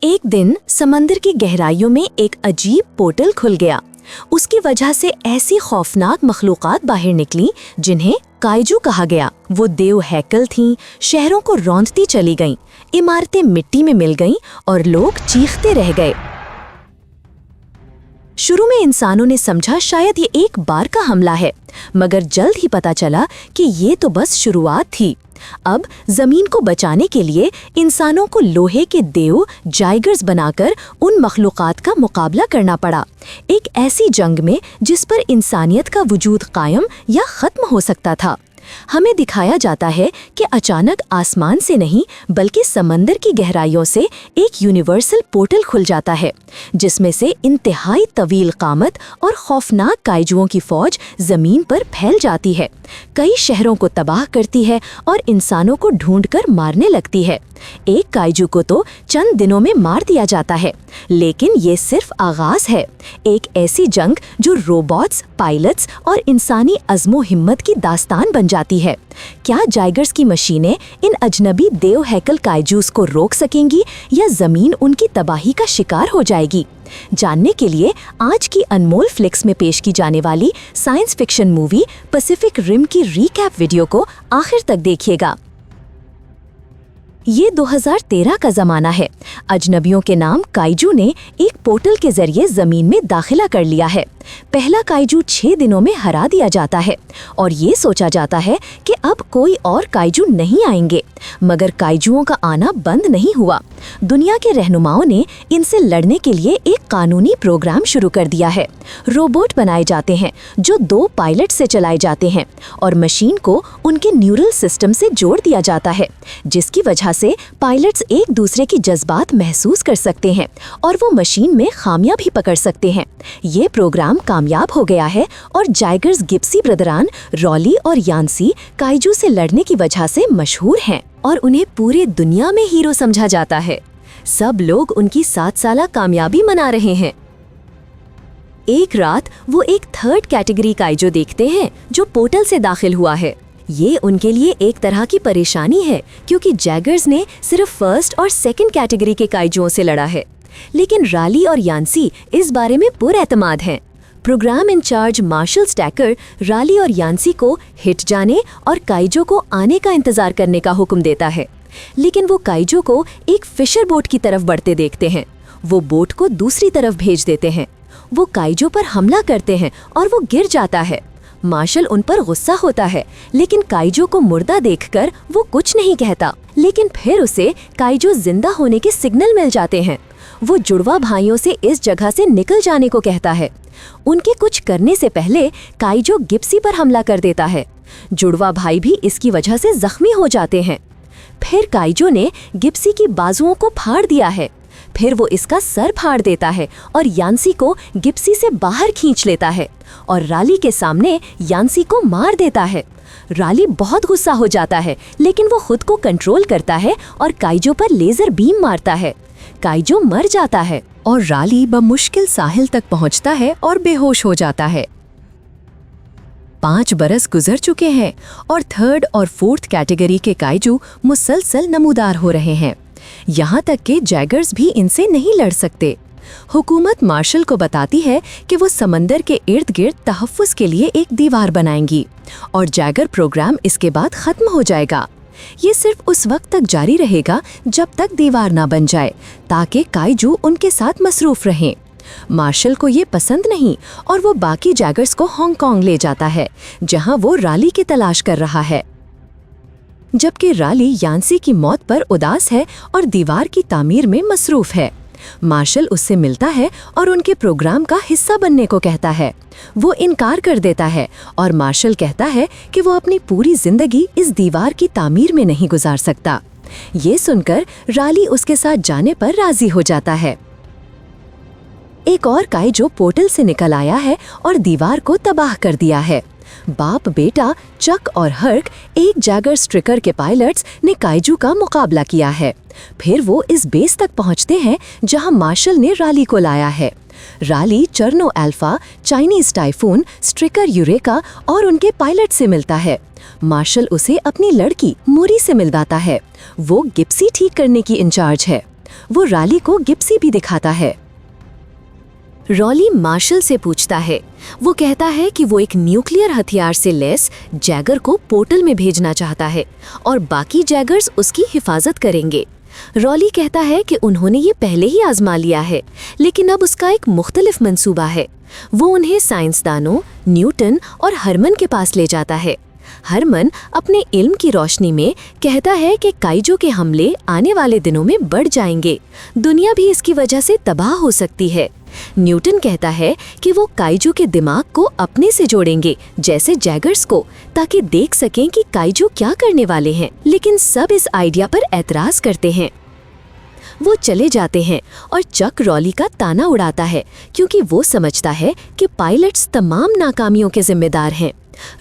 एक दिन समंदर की गहराइयों में एक अजीब पोर्टल खुल गया। उसकी वजह से ऐसी खौफनाक मखलूकात बाहर निकली जिन्हें काइजू कहा गया। वो देव हैकल थीं, शहरों को रौंदती चली गईं, इमारतें मिट्टी में मिल गईं और लोग चीखते रह गए। शुरू में इंसानों ने समझा शायद ये एक बार का हमला है, मगर जल्द ही पता चला कि ये तो बस शुरुआत थी। अब जमीन को बचाने के लिए इंसानों को लोहे के देव जाइगर्स बनाकर उन मखलूकात का मुकाबला करना पड़ा, एक ऐसी जंग में जिस पर इंसानियत का वजूद कायम या खत्म हो सकता था। हमें दिखाया जाता है कि अचानक आसमान से नहीं बल्कि समंदर की गहराइयों से एक यूनिवर्सल पोर्टल खुल जाता है, जिसमें से इंतहाई तवील कामत और खौफनाक काइजुओं की फौज जमीन पर फैल जाती है, कई शहरों को तबाह करती है और इंसानों को ढूंढकर मारने लगती है। एक काइजू को तो चंद दिनों में मार दिया जाता है, लेकिन ये सिर्फ आगाज है। एक ऐसी जंग जो रोबोट्स, पायलट्स और इंसानी अज़्मो हिम्मत की दास्तान बन जाती है। क्या जाइगर्स की मशीनें इन अजनबी देव हैकल काइजूस को रोक सकेंगी या जमीन उनकी तबाही का शिकार हो जाएगी? जानने के लिए आज की अनमोल फ्लिक्स में पेश की जाने वाली science fiction movie Pacific Rim की रीकैप वीडियो को आखिर तक देखिएगा। ये 2013 का जमाना है। अजनबियों के नाम काइजू ने एक पोर्टल के जरिए जमीन में दाखिला कर लिया है। पहला काइजू 6 दिनों में हरा दिया जाता है और ये सोचा जाता है कि अब कोई और काइजू नहीं आएंगे, मगर काइजुओं का आना बंद नहीं हुआ। दुनिया के रहनुमाओं ने इनसे लड़ने के लिए एक कानूनी प्रोग्राम शुरू कर दिया है। रोबोट बनाए जाते हैं जो 2 पायलट से चलाए जाते हैं और मशीन को उनके न्यूरल सिस्टम से जोड़ दिया जाता है, जिसकी वजह से पायलट्स एक दूसरे की जज्बात महसूस कर सकते हैं और वो मशीन में खामियां भी पकड़ सकते हैं। ये प्रोग्राम कामयाब हो गया है और जाइगर्स गिप्सी ब्रदरान रॉली और यान्सी काइजू से लड़ने की वजह से मशहूर हैं और उन्हें पूरे दुनिया में हीरो समझा जाता है। सब लोग उनकी 7 साला कामयाबी मना रहे हैं। एक रात वो एक 3rd कैटेगरी काइजू देखते हैं जो पोर्टल से दाखिल हुआ है। ये उनके लिए एक तरह की परेशानी है क्योंकि जैगर्स ने सिर्फ 1st और 2nd कैटेगरी के काइजुओं से लड़ा है, लेकिन राली और यान्सी इस बारे में पुरएतमाद हैं। Program in-charge Marshal Stacker Raleigh और यान्सी को हिट जाने और काइजो को आने का इंतजार करने का हुक्म देता है, लेकिन वो काइजो को एक फिशर बोट की तरफ बढ़ते देखते हैं। वो बोट को दूसरी तरफ भेज देते हैं। वो काइजो पर हमला करते हैं और वो गिर जाता है। मार्शल उन पर गुस्सा होता है, लेकिन काइजो को मुर्दा देखकर वो कुछ नहीं कहता। लेकिन फिर उसे काइजो जिंदा होने के सिग्नल मिल जाते हैं। वो जुड़वा भाइयों से इस जगह से निकल जाने को कहता है। उनके कुछ करने से पहले काइजो गिप्सी पर हमला कर देता है। जुड़वा भाई भी इसकी वजह से जख्मी हो जाते हैं। फिर काइजो ने गिप्सी की बाजुओं को फाड़ दिया है। फिर वो इसका सर फाड़ देता है और यान्सी को गिप्सी से बाहर खींच लेता है और राली के सामने यान्सी को मार देता है। राली बहुत गुस्सा हो जाता है, लेकिन वो खुद को कंट्रोल करता है और काइजो पर लेजर बीम मारता है। काइजो मर जाता है और राली बमुश्किल साहिल तक पहुंचता है और बेहोश हो जाता है। 5 बरस गुजर चुके हैं और 3rd और 4th कैटेगरी के काइजू मुसलसल नमूदार हो रहे हैं। यहाँ तक कि जैगर्स भी इनसे नहीं लड़ सकते। हुकूमत मार्शल को बताती है कि वो समंदर के इर्द गिर्द तहफ़्फ़ुज़ के लिए एक दीवार बनाएंगी और जैगर प्रोग्राम इसके बाद ख़त्म हो जाएगा। ये सिर्फ उस वक्त तक जारी रहेगा जब तक दीवार ना बन जाए, ताकि काइजू उनके साथ मसरूफ़ रहें। मार्शल को ये पसंद नहीं और वो बाकी जैगर्स को हांगकांग ले जाता है, जहाँ वो राली की तलाश कर रहा है, जबकि राली यान्सी की मौत पर उदास है और दीवार की तामीर में मसरूफ़ है। मार्शल उससे मिलता है और उनके प्रोग्राम का हिस्सा बनने को कहता है। वो इनकार कर देता है और मार्शल कहता है कि वो अपनी पूरी जिंदगी इस दीवार की तामीर में नहीं गुजार सकता। ये सुनकर राली उसके साथ जाने पर राजी हो जाता है। एक और काइजो पोर्टल से निकल आया है और दीवार को तबाह कर दिया है। बाप बेटा चक और हर्क, एक जैगर स्ट्रिकर के पायलट्स ने काइजू का मुकाबला किया है। फिर वो इस बेस तक पहुंचते हैं जहां मार्शल ने राली को लाया है। Raleigh Cherno Alpha, Chinese Typhoon, Striker Eureka और उनके पायलट से मिलता है। मार्शल उसे अपनी लड़की मुरी से मिलवाता है। वो गिप्सी ठीक करने की इंचार्ज है। वो राली को गिप्सी भी दिखाता है। रॉली मार्शल से पूछता है। वो कहता है कि वो एक न्यूक्लियर हथियार से लैस जैगर को पोर्टल में भेजना चाहता है और बाकी जैगर्स उसकी हिफाजत करेंगे। रॉली कहता है कि उन्होंने ये पहले ही आजमा लिया है, लेकिन अब उसका एक मुख्तलिफ मंसूबा है। वो उन्हें साइंसदानों न्यूटन और हरमन के पास ले जाता है। हरमन अपने इल्म की रोशनी में कहता है कि काइजू के हमले आने वाले दिनों में बढ़ जाएंगे, दुनिया भी इसकी वजह से तबाह हो सकती है। न्यूटन कहता है कि वो काइजू के दिमाग को अपने से जोड़ेंगे, जैसे जैगर्स को, ताकि देख सकें कि काइजू क्या करने वाले हैं। लेकिन सब इस आइडिया पर एतराज करते हैं। वो चले जाते हैं और चक रॉली का ताना उड़ाता है, क्योंकि वो समझता है कि पायलट्स तमाम नाकामियों के जिम्मेदार हैं।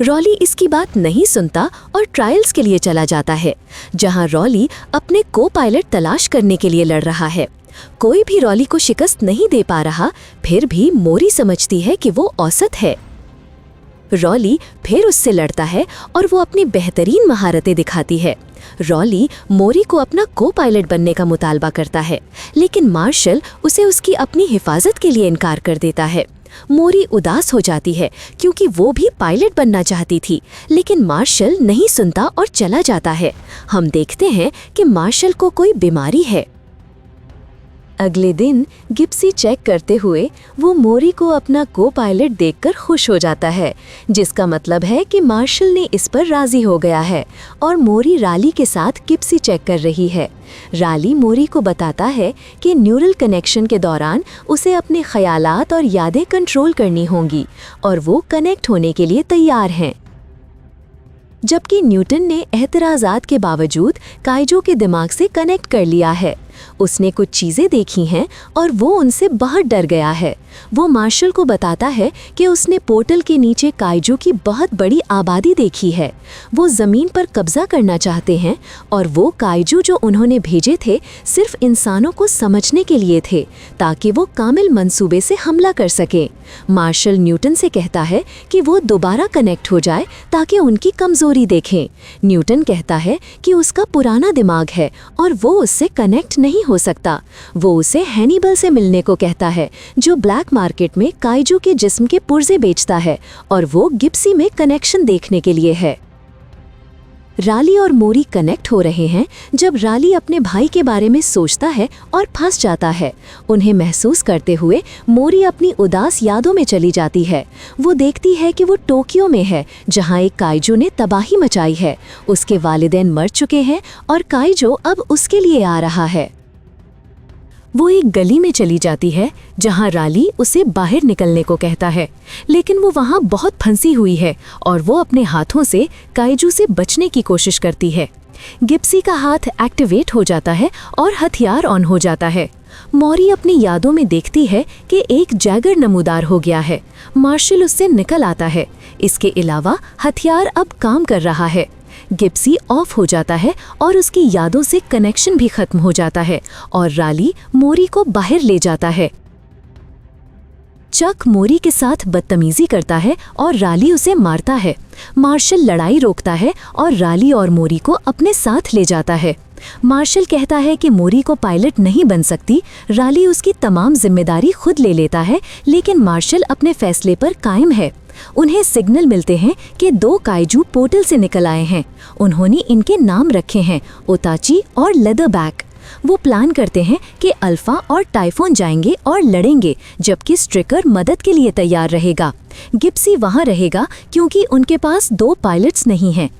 रॉली इसकी बात नहीं सुनता और ट्रायल्स के लिए चला जाता है, जहां रॉली अपने को पायलट तलाश करने के लिए लड़ रहा है। कोई भी रॉली को शिकस्त नहीं दे पा रहा, फिर भी मोरी समझती है कि वो औसत है। रॉली फिर उससे लड़ता है और वो अपनी बेहतरीन महारतें दिखाती है। रॉली मोरी को अपना को पायलट बनने का मुतालबा करता है, लेकिन मार्शल उसे उसकी अपनी हिफाजत के लिए इनकार कर देता है। मोरी उदास हो जाती है, क्योंकि वो भी पायलट बनना चाहती थी, लेकिन मार्शल नहीं सुनता और चला जाता है। हम देखते हैं कि मार्शल को कोई बीमारी है। अगले दिन गिप्सी चेक करते हुए वो मोरी को अपना को पायलट देखकर खुश हो जाता है, जिसका मतलब है कि मार्शल ने इस पर राजी हो गया है और मोरी राली के साथ गिप्सी चेक कर रही है। राली मोरी को बताता है कि न्यूरल कनेक्शन के दौरान उसे अपने ख्यालात और यादें कंट्रोल करनी होंगी और वो कनेक्ट होने के लिए तैयार हैं। जबकि न्यूटन ने एतराज़ात के बावजूद काइजू के दिमाग से कनेक्ट कर लिया है। उसने कुछ चीज़ें देखी हैं और वो उनसे बहुत डर गया है। वो मार्शल को बताता है कि उसने पोर्टल के नीचे काइजू की बहुत बड़ी आबादी देखी है। वो ज़मीन पर कब्जा करना चाहते हैं और वो काइजू जो उन्होंने भेजे थे सिर्फ इंसानों को समझने के लिए थे, ताकि वो कामिल मंसूबे से हमला कर सकें। मार्शल न्यूटन से कहता है कि वो दोबारा कनेक्ट हो जाए ताकि उनकी कमज़ोरी देखें। न्यूटन कहता है कि उसका पुराना दिमाग है और वो उससे कनेक्ट नहीं हो सकता। वो उसे हैनिबल से मिलने को कहता है, जो ब्लैक मार्केट में काइजू के जिस्म के पुर्जे बेचता है, और वो गिप्सी में कनेक्शन देखने के लिए है। राली और मोरी कनेक्ट हो रहे हैं जब राली अपने भाई के बारे में सोचता है और फंस जाता है। उन्हें महसूस करते हुए मोरी अपनी उदास यादों में चली जाती है। वो देखती है कि वो टोक्यो में है, जहां एक काइजू ने तबाही मचाई है। उसके वालिदैन मर चुके हैं और काइजू अब उसके लिए आ रहा है। वो एक गली में चली जाती है जहां राली उसे बाहर निकलने को कहता है, लेकिन वो वहां बहुत फंसी हुई है और वो अपने हाथों से काइजू से बचने की कोशिश करती है। गिप्सी का हाथ एक्टिवेट हो जाता है और हथियार ऑन हो जाता है। मोरी अपनी यादों में देखती है कि एक जैगर नमूदार हो गया है। मार्शल उससे निकल आता है। इसके अलावा हथियार अब काम कर रहा है। गिप्सी ऑफ हो जाता है और उसकी यादों से कनेक्शन भी खत्म हो जाता है और राली मोरी को बाहर ले जाता है। चक मोरी के साथ बदतमीजी करता है और राली उसे मारता है। मार्शल लड़ाई रोकता है और राली और मोरी को अपने साथ ले जाता है। मार्शल कहता है कि मोरी को पायलट नहीं बन सकती। राली उसकी तमाम जिम्मेदारी खुद ले लेता है, लेकिन मार्शल अपने फैसले पर कायम है। उन्हें सिग्नल मिलते हैं कि 2 काइजू पोर्टल से निकल आए हैं। उन्होंने इनके नाम रखे हैं ओताची और लेदरबैक। वो प्लान करते हैं कि अल्फा और टाइफोन जाएंगे और लड़ेंगे, जबकि स्ट्रिकर मदद के लिए तैयार रहेगा। गिप्सी वहां रहेगा क्योंकि उनके पास 2 पायलट्स नहीं हैं।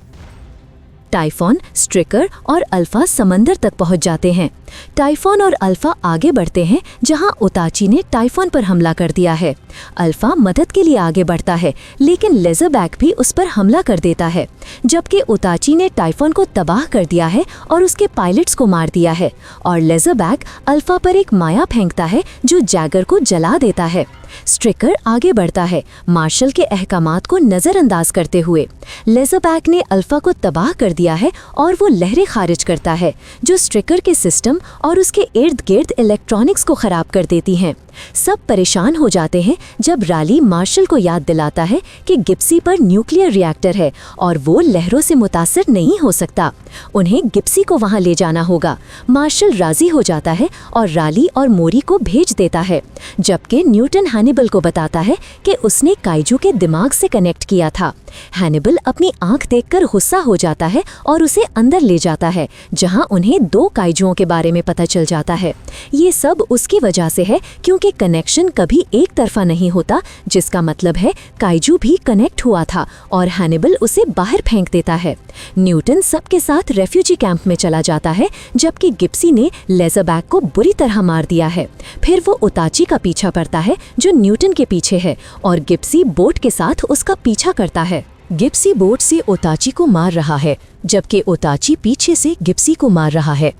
टाइफोन, स्ट्रिकर और अल्फा समंदर तक पहुंच जाते हैं। टाइफोन और अल्फा आगे बढ़ते हैं जहां ओताची ने टाइफोन पर हमला कर दिया है। अल्फा मदद के लिए आगे बढ़ता है, लेकिन लेजरबैक भी उस पर हमला कर देता है, जबकि ओताची ने टाइफोन को तबाह कर दिया है और उसके पायलट्स को मार दिया है। और लेजरबैक अल्फा पर एक माया फेंकता है जो जैगर को जला देता है। स्ट्रिकर आगे बढ़ता है, मार्शल के अहकामात को नज़रअंदाज करते हुए। लेज़रबैक ने अल्फा को तबाह कर दिया है और वो लहरें खारिज करता है जो स्ट्रिकर के सिस्टम और उसके इर्द गिर्द इलेक्ट्रॉनिक्स को ख़राब कर देती हैं। सब परेशान हो जाते हैं जब राली मार्शल को याद दिलाता है कि गिप्सी पर न्यूक्लियर रिएक्टर है और वो लहरों से मुतासिर नहीं हो सकता। उन्हें गिप्सी को वहां ले जाना होगा। मार्शल राजी हो जाता है और राली और मोरी को भेज देता है, जबकि न्यूटन हैनिबल को बताता है कि उसने काइजू के दिमाग से कनेक्ट किया था। हैनिबल अपनी आंख देखकर गुस्सा हो जाता है और उसे अंदर ले जाता है, जहां उन्हें 2 काइजुओं के बारे में पता चल जाता है। ये सब उसकी वजह से है क्योंकि कनेक्शन कभी एक तरफा नहीं होता, जिसका मतलब है काइजू भी कनेक्ट हुआ था और हैनिबल उसे बाहर फेंक देता है। न्यूटन सबके साथ रेफ्यूजी कैंप में चला जाता है, जबकि गिप्सी ने लेज़रबैक को बुरी तरह मार दिया है। फिर वो ओताची का पीछा करता है जो न्यूटन के पीछे है और गिप्सी बोट के साथ उसका पीछा करता है। गिप्सी बोट से ओताची को मार रहा है, जबकि ओताची पीछे से गिप्सी को मार रहा है।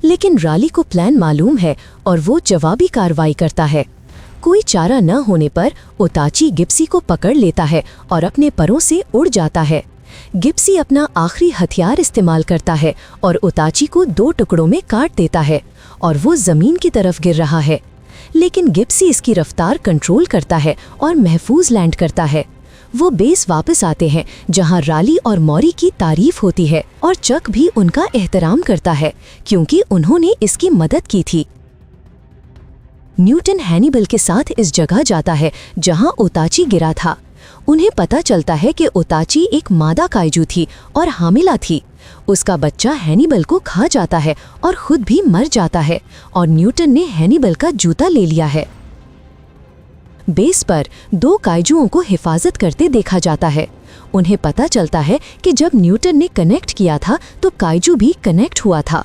लेकिन राली को प्लान मालूम है और वो जवाबी कार्रवाई करता है। कोई चारा न होने पर ओताची गिप्सी को पकड़ लेता है और अपने परों से उड़ जाता है। गिप्सी अपना आखिरी हथियार इस्तेमाल करता है और ओताची को 2 टुकड़ों में काट देता है और वो जमीन की तरफ गिर रहा है। लेकिन गिप्सी इसकी रफ्तार कंट्रोल करता है और महफूज लैंड करता है। वो बेस वापस आते हैं, जहां राली और मौरी की तारीफ होती है और चक भी उनका एहतराम करता है क्योंकि उन्होंने इसकी मदद की थी। न्यूटन हैनिबल के साथ इस जगह जाता है जहां ओताची गिरा था। उन्हें पता चलता है कि ओताची एक मादा काइजू थी और हामिला थी। उसका बच्चा हैनिबल को खा जाता है और खुद भी मर जाता है और न्यूटन ने हैनिबल का जूता ले लिया है। बेस पर 2 काइजुओं को हिफाजत करते देखा जाता है। उन्हें पता चलता है कि जब न्यूटन ने कनेक्ट किया था तो काइजू भी कनेक्ट हुआ था।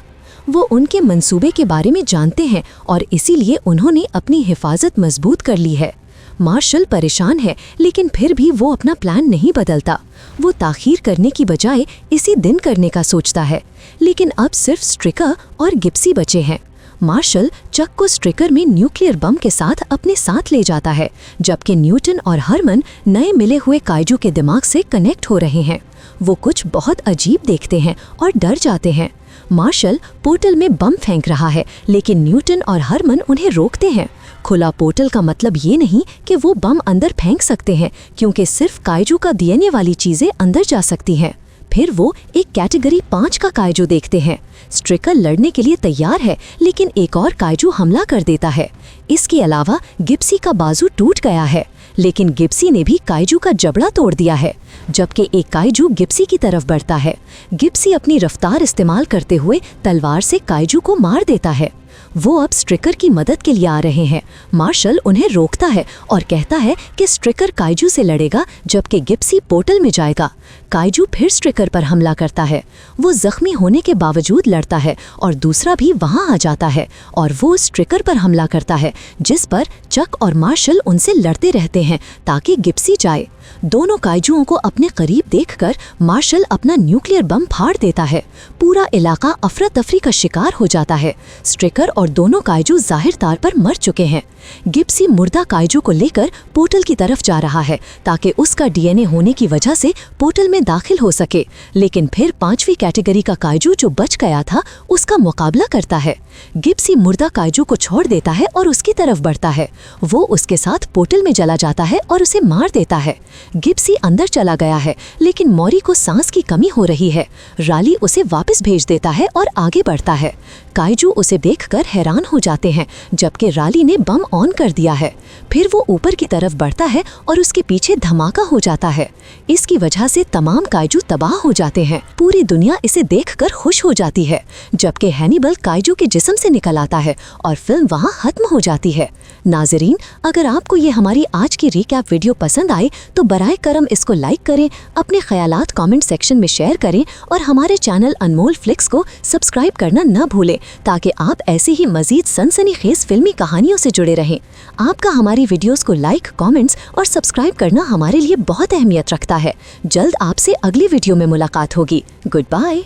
वो उनके मंसूबे के बारे में जानते हैं और इसीलिए उन्होंने अपनी हिफाजत मजबूत कर ली है। मार्शल परेशान है, लेकिन फिर भी वो अपना प्लान नहीं बदलता। वो ताखीर करने की बजाय इसी दिन करने का सोचता है, लेकिन अब सिर्फ स्ट्रिकर और गिप्सी बचे हैं। मार्शल चक को स्ट्रिकर में न्यूक्लियर बम के साथ अपने साथ ले जाता है, जबकि न्यूटन और हरमन नए मिले हुए काइजू के दिमाग से कनेक्ट हो रहे हैं। वो कुछ बहुत अजीब देखते हैं और डर जाते हैं। मार्शल पोर्टल में बम फेंक रहा है, लेकिन न्यूटन और हरमन उन्हें रोकते हैं। खुला पोर्टल का मतलब ये नहीं कि वो बम अंदर फेंक सकते हैं, क्योंकि सिर्फ काइजू का डीएनए वाली चीजें अंदर जा सकती हैं। फिर वो एक कैटेगरी 5 का काइजू देखते हैं। स्ट्रिकर लड़ने के लिए तैयार है, लेकिन एक और काइजू हमला कर देता है। इसके अलावा गिप्सी का बाजू टूट गया है, लेकिन गिप्सी ने भी काइजू का जबड़ा तोड़ दिया है, जबकि एक काइजू गिप्सी की तरफ बढ़ता है। गिप्सी अपनी रफ्तार इस्तेमाल करते हुए तलवार से काइजू को मार देता है। वो अब स्ट्रिकर की मदद के लिए आ रहे हैं। मार्शल उन्हें रोकता है और कहता है कि स्ट्रिकर काइजू से लड़ेगा, जबकि गिप्सी पोर्टल में जाएगा। काइजू फिर स्ट्रिकर पर हमला करता है। वो जख्मी होने के बावजूद लड़ता है और दूसरा भी वहां आ जाता है और वो स्ट्रिकर पर हमला करता है, जिस पर चक और मार्शल उनसे लड़ते रहते हैं ताकि गिप्सी जाए। दोनों काइजुओं को अपने करीब देखकर मार्शल अपना न्यूक्लियर बम फाड़ देता है। पूरा इलाका अफरा तफरी का शिकार हो जाता है। स्ट्रिकर और दोनों काइजू जाहिर तौर पर मर चुके हैं। गिप्सी मुर्दा काइजू को लेकर पोर्टल की तरफ जा रहा है ताकि उसका डीएनए होने की वजह से पोर्टल में दाखिल हो सके, लेकिन फिर 5वीं कैटेगरी का काइजू जो बच गया था उसका मुकाबला करता है। गिप्सी मुर्दा काइजू को छोड़ देता है और उसकी तरफ बढ़ता है। वो उसके साथ पोर्टल में चला जाता है और उसे मार देता है। गिप्सी अंदर चला गया है, लेकिन मौरी को सांस की कमी हो रही है। राली उसे वापस भेज देता है और आगे बढ़ता है। काइजू उसे देखकर हैरान हो जाते हैं, जबकि राली ने बम ऑन कर दिया है। फिर वो ऊपर की तरफ बढ़ता है और उसके पीछे धमाका हो जाता है। इसकी वजह से तमाम काइजू तबाह हो जाते हैं। पूरी दुनिया इसे देखकर खुश हो जाती है, जबकि हैनिबल काइजू के जिस्म से निकल आता है और फिल्म वहां खत्म हो जाती है। नाजरीन, अगर आपको ये हमारी आज की रिकैप वीडियो पसंद आए तो बराए करम इसको लाइक करें, अपने ख्यालात कमेंट सेक्शन में शेयर करें और हमारे चैनल अनमोल फ्लिक्स को सब्सक्राइब करना न भूलें, ताकि आप ऐसे ही मजीद सनसनीखेज फिल्मी कहानियों से जुड़े रहें। आपका हमारी वीडियोस को लाइक, कमेंट्स और सब्सक्राइब करना हमारे लिए बहुत अहमियत रखता है। जल्द आपसे अगली वीडियो में मुलाकात होगी। Good bye.